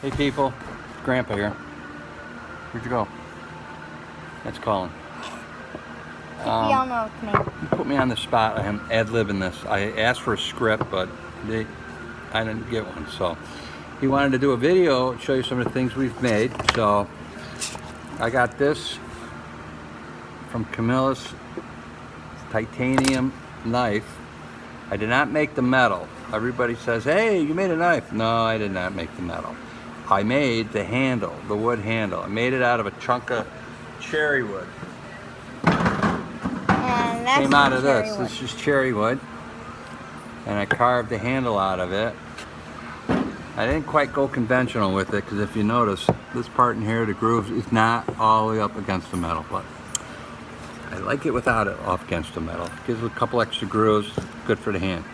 Hey people, Grandpa here. Where'd you go? That's Colin. Y'all know it's me. You put me on the spot. I am ad-libbing this. I asked for a script, but I didn't get one. So he wanted to do a video, show you some of the things we've made. So I got this from Camilla's titanium knife. I did not make the metal. Everybody says, hey, you made a knife. No, I did not make the metal. I made the handle, the wood handle. I made it out of a chunk of cherry wood. And that's Came out of this. wood. This is cherry wood. And I carved the handle out of it. I didn't quite go conventional with it because if you notice, this part in here, the groove is not all the way up against the metal, but I like it without it off against the metal. Gives it a couple extra grooves, good for the hand.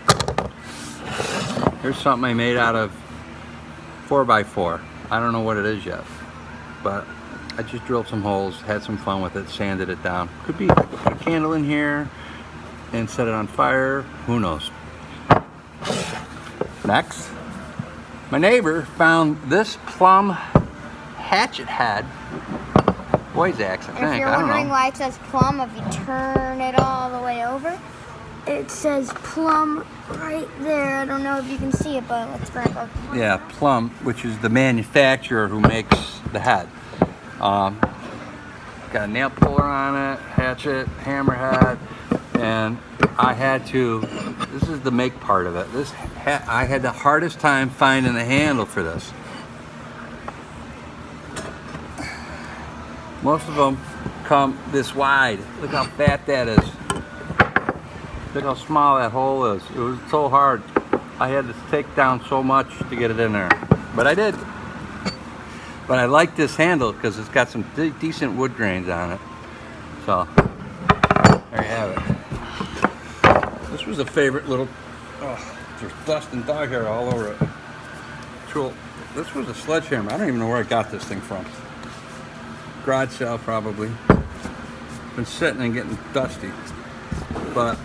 Here's something I made out of 4x4. I don't know what it is yet, but I just drilled some holes, had some fun with it, sanded it down. Could be, I could put a candle in here and set it on fire, who knows. Next, my neighbor found this plum hatchet head, boy's axe, I think. If you're wondering why it says plum, if you turn it all the way over, it says plum right there. I don't know if you can see it, but let's grab up. Yeah, Plum, which is the manufacturer who makes the head. Got a nail puller on it, hatchet, hammerhead, and I had to, this is the make part of it. I had the hardest time finding the handle for this. Most of them come this wide. Look how fat that is. Look how small that hole is. It was so hard. I had to take down so much to get it in there. But I did. But I like this handle because it's got some decent wood grains on it. So, there you have it. This was a favorite little, oh, there's dust and dog hair all over it. Tool. This was a sledgehammer. I don't even know where I got this thing from. Garage sale probably. Been sitting and getting dusty. But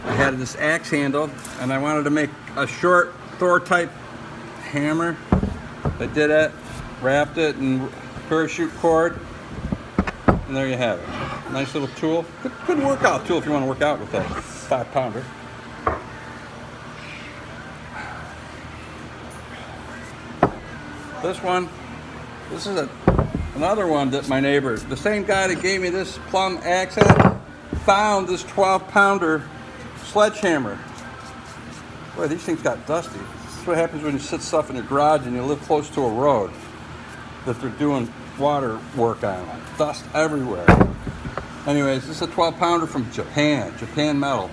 I had this axe handle and I wanted to make a short Thor type hammer. I did it, wrapped it in parachute cord, and there you have it. Nice little tool. Good workout tool if you want to work out with that 5-pounder. This is another one that my neighbor, the same guy that gave me this plum axe head, found this 12-pounder sledgehammer. Boy, these things got dusty. This is what happens when you sit stuff in your garage and you live close to a road that they're doing water work on. Dust everywhere. Anyways, this is a 12-pounder from Japan metal.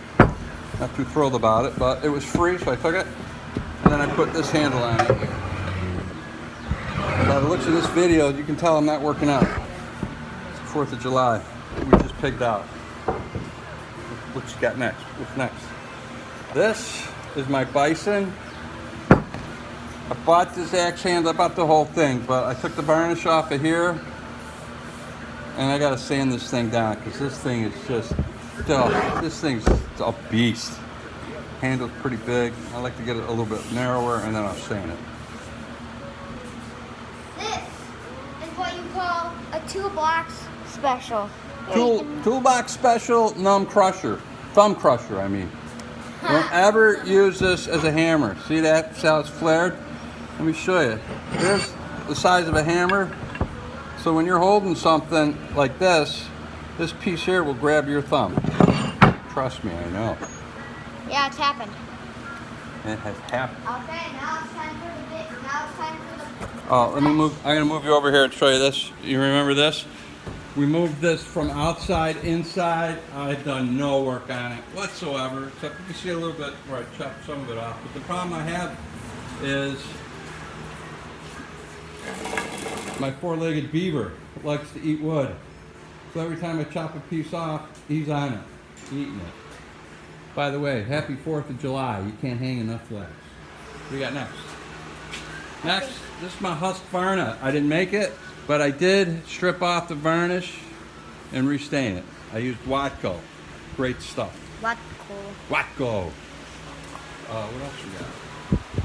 Not too thrilled about it, but it was free, so I took it. And then I put this handle on it. By the looks of this video, you can tell I'm not working out. It's the 4th of July. We just pigged out. What you got next? What's next? This is my bison. I bought this axe handle, I bought the whole thing, but I took the varnish off of here and I gotta sand this thing down because this thing is just, this thing's a beast. Handle's pretty big. I like to get it a little bit narrower and then I'll sand it. This is what you call a toolbox special. Toolbox special thumb crusher, I mean. Don't ever use this as a hammer. See that? See how it's flared? Let me show you. Here's the size of a hammer. So when you're holding something like this piece here will grab your thumb. Trust me, I know. Yeah, it's happened. It has happened. Okay, now it's time for the bit. Now it's time for the... Oh, let me move. I'm going to move you over here and show you this. You remember this? We moved this from outside inside. I've done no work on it whatsoever, except you can see a little bit where I chopped some of it off. But the problem I have is my 4-legged beaver likes to eat wood. So every time I chop a piece off, he's on it, eating it. By the way, happy 4th of July. You can't hang enough flags. What do we got next? Next, this is my husk varna. I didn't make it, but I did strip off the varnish and restain it. I used Watco. Great stuff. Watco. What else we got?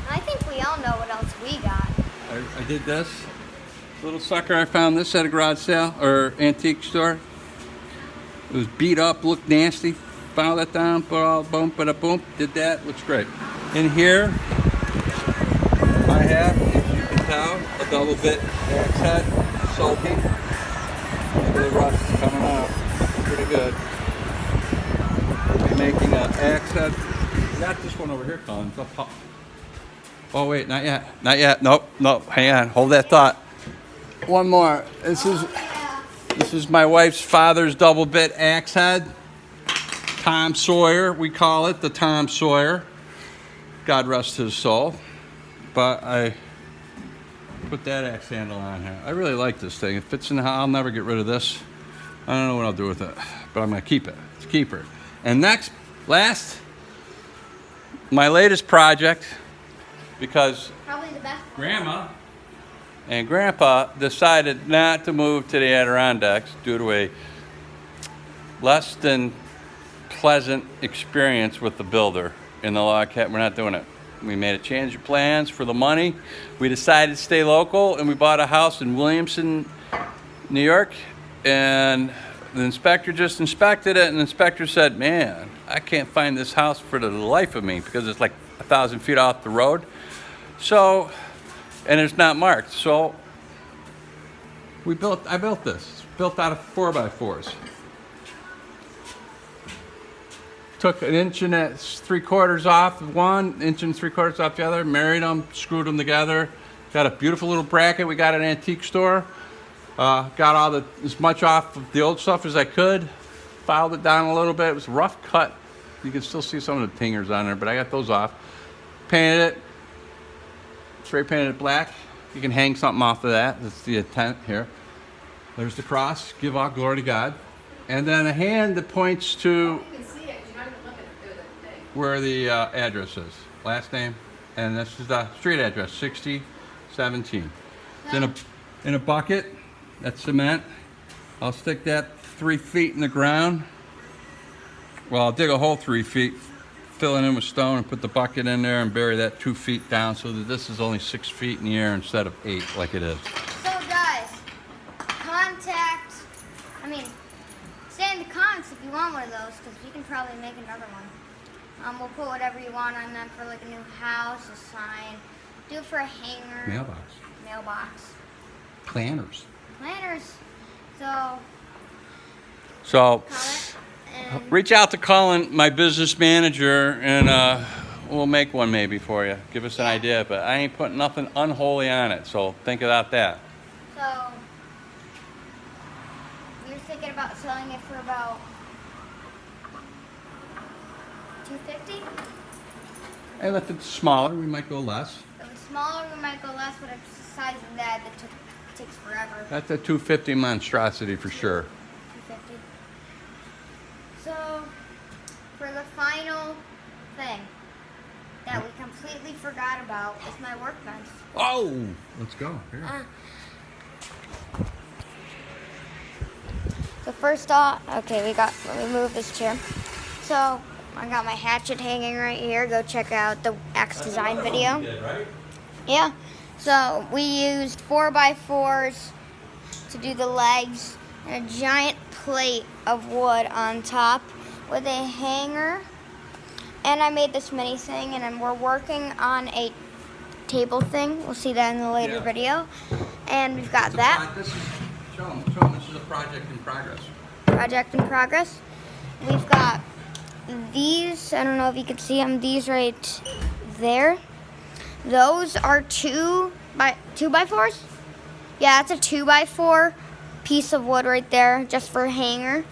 I think we all know what else we got. I did this. Little sucker, I found this at a garage sale or antique store. It was beat up, looked nasty. Filed it down, put all boom, boom, did that, looks great. In here, I have, if you can tell, a double bit axe head, soaking. The rust is coming off, pretty good. I'm making an axe head. Not this one over here, Colin. Oh wait, not yet, not yet. Nope, hang on, hold that thought. One more. This is my wife's father's double bit axe head. Tom Sawyer, we call it the Tom Sawyer. God rest his soul. But I put that axe handle on here. I really like this thing. It fits in the house. I'll never get rid of this. I don't know what I'll do with it, but I'm gonna keep it. It's a keeper. And last, my latest project, because Probably the best. Grandma and Grandpa decided not to move to the Adirondacks due to a less than pleasant experience with the builder in the log cabin. We're not doing it. We made a change of plans for the money. We decided to stay local, and we bought a house in Williamson, New York, and the inspector just inspected it, and the inspector said, man, I can't find this house for the life of me because it's like 1,000 feet off the road. So, and it's not marked. So I built this. It's built out of 4x4s. Took an inch and 3/4 off one, inch and 3/4 off the other, married them, screwed them together. Got a beautiful little bracket we got at an antique store. Got as much off of the old stuff as I could. Filed it down a little bit. It was a rough cut. You can still see some of the tingers on there, but I got those off. Painted it. Spray painted it black. You can hang something off of that. That's the intent here. There's the cross. Give all glory to God. And then a hand that points to where the address is. Last name. And this is the street address, 6017. It's in a bucket. That's cement. I'll stick that 3 feet in the ground. Well, I'll dig a hole 3 feet, fill it in with stone, and put the bucket in there and bury that 2 feet down so that this is only 6 feet in the air instead of 8 like it is. So guys, say in the comments if you want one of those, because we can probably make another one. We'll put whatever you want on them for like a new house, a sign. Do it for a hanger. Mailbox. Planners. So comment and reach out to Colin, my business manager, and we'll make one maybe for you. Give us an idea, but I ain't putting nothing unholy on it, so think about that. so we were thinking about selling it for about $250. And if it's smaller, we might go less. If it's smaller, we might go less, but if it's the size of that, takes forever. That's a 250 monstrosity for sure. 250. So, for the final thing that we completely forgot about is my workbench. Oh, let's go. Here. So first off, okay, let me move this chair. So, I got my hatchet hanging right here. Go check out the X Design video. You did, right? Yeah. So we used 4x4s to do the legs and a giant plate of wood on top with a hanger. And I made this mini thing, and then we're working on a table thing. We'll see that in the later video. And we've got that. Show them, this is a project in progress. Project in progress. We've got these, I don't know if you can see them, these right there. Those are 2x4s? Yeah, that's a 2x4 piece of wood right there, just for a hanger.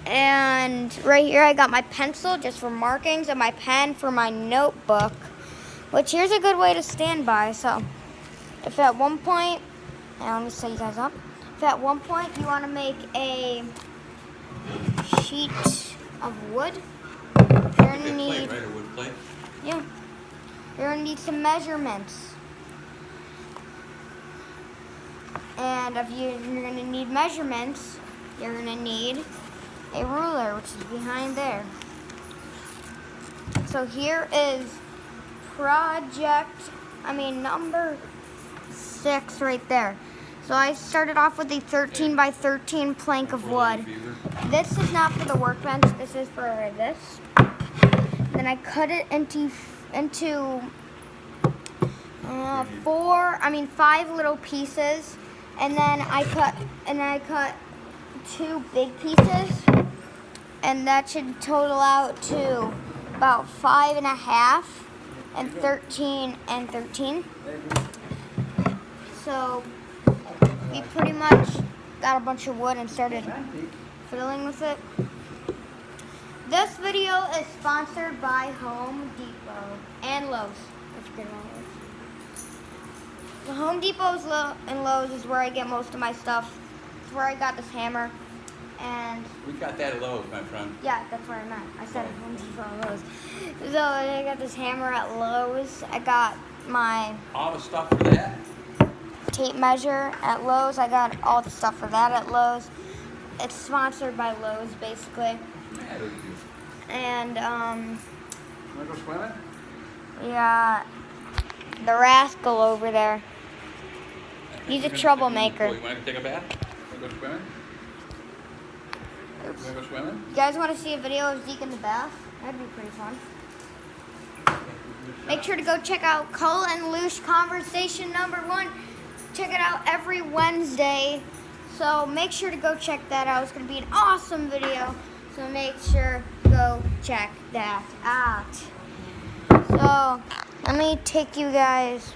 And right here I got my pencil just for markings and my pen for my notebook, which here's a good way to stand by. So if at one point, let me set you guys up. If at one point you want to make a sheet of wood, you're going to need... Right, a wood plate? Yeah. You're going to need some measurements. And if you're going to need measurements, you're going to need a ruler, which is behind there. So here is number 6 right there. So I started off with a 13 by 13 plank of wood. This is not for the workbench. This is for this. Then I cut it into 5 little pieces, and then I cut 2 big pieces, and that should total out to about 5.5 and 13 and 13. So we pretty much got a bunch of wood and started fiddling with it. This video is sponsored by Home Depot and Lowe's. Let's get on Lowe's. The Home Depot and Lowe's is where I get most of my stuff. It's where I got this hammer. And we got that at Lowe's, my friend. Yeah, that's what I meant. I said Home Depot and Lowe's. So I got this hammer at Lowe's. I got my all the stuff for that? Tape measure at Lowe's. I got all the stuff for that at Lowe's. It's sponsored by Lowe's, basically. And wanna go swimming? Yeah, the rascal over there. He's a troublemaker. You wanna take a bath? Wanna go swimming? Oops. Wanna go swimming? You guys want to see a video of Zeke in the bath? That'd be pretty fun. Make sure to go check out Cull and Loosh Conversation #1. Check it out every Wednesday. So make sure to go check that out. It's going to be an awesome video. So make sure to go check that out. So let me take you guys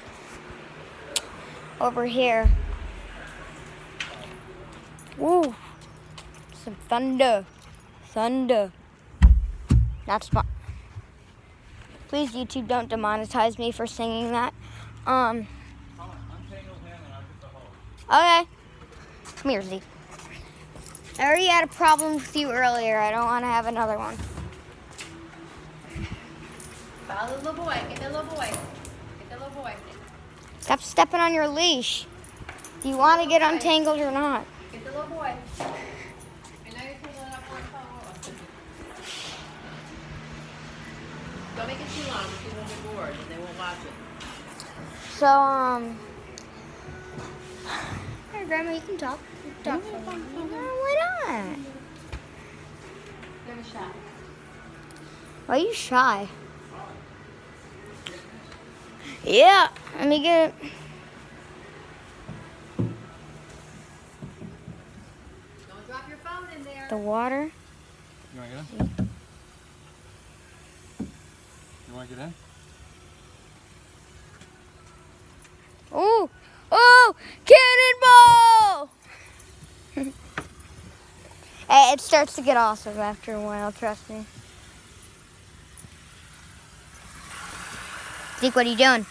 over here. Woo! Some thunder. Thunder. That's fun. Please, YouTube, don't demonetize me for singing that. Okay. Come here, Zeke. I already had a problem with you earlier. I don't want to have another one. Follow the little boy. Get the little boy. Get the little boy. Stop stepping on your leash. Do you want to get untangled or not? Get the little boy. And now you're taking it up one phone. Don't make it too long, because people will get bored and they won't watch it. So, hey, Grandma, you can talk. You can talk. Why not? Give it a shot. Why are you shy? Yeah, let me get it. Don't drop your phone in there. The water. You wanna get in? You wanna get in? Oh, oh, cannonball! Hey, it starts to get awesome after a while, trust me. Zeke, what are you doing?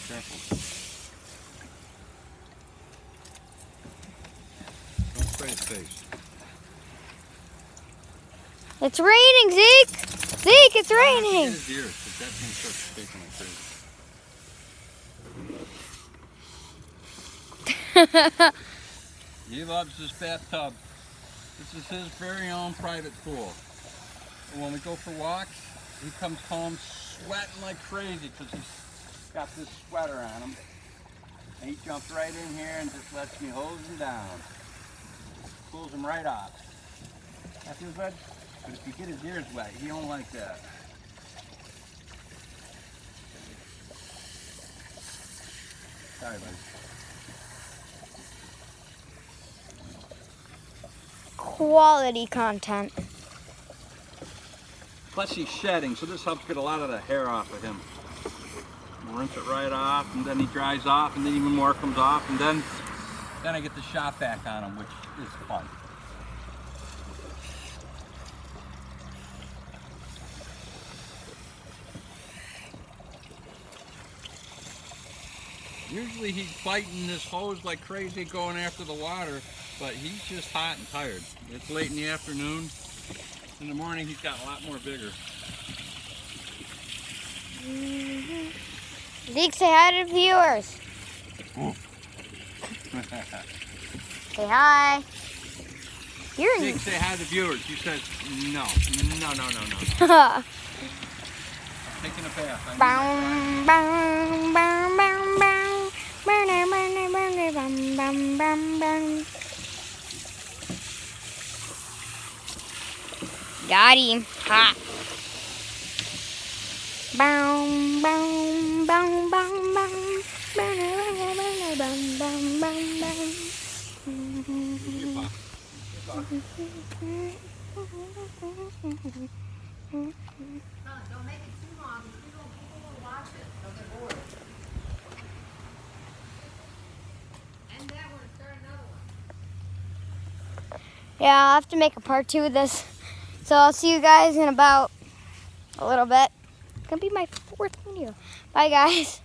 Careful. Don't spray his face. It's raining, Zeke! Zeke, it's Get raining! his ears, 'cause that thing starts shaking like crazy. He loves this bathtub. This is his very own private pool. And when we go for walks, he comes home sweating like crazy because he's got this sweater on him. And he jumps right in here and just lets me hose him down. Pulls him right off. That feels good? But if you get his ears wet, he don't like that. Sorry, buddy. Quality content. Plus he's shedding, so this helps get a lot of the hair off of him. Rinse it right off, and then he dries off, and then even more comes off, and then I get the shop vac on him, which is fun. Usually he's fighting this hose like crazy going after the water, but he's just hot and tired. It's late in the afternoon. In the morning he's got a lot more vigor. Zeke, say hi to the viewers. Say hi. You're Zeke, say hi to the viewers. He says no. taking a bath. Bam, bam, bam, bam, bam. Bam, bam, bam, bam. Got him. Hot. Bam, bam, bam, bam, bam. Bam, bam, bam, bam, bam. Don't make it too long. People will watch it. They'll get bored. End that one, start another one. Yeah, I'll have to make a part 2 of this. So I'll see you guys in about a little bit. It's gonna be my 4th video. Bye, guys.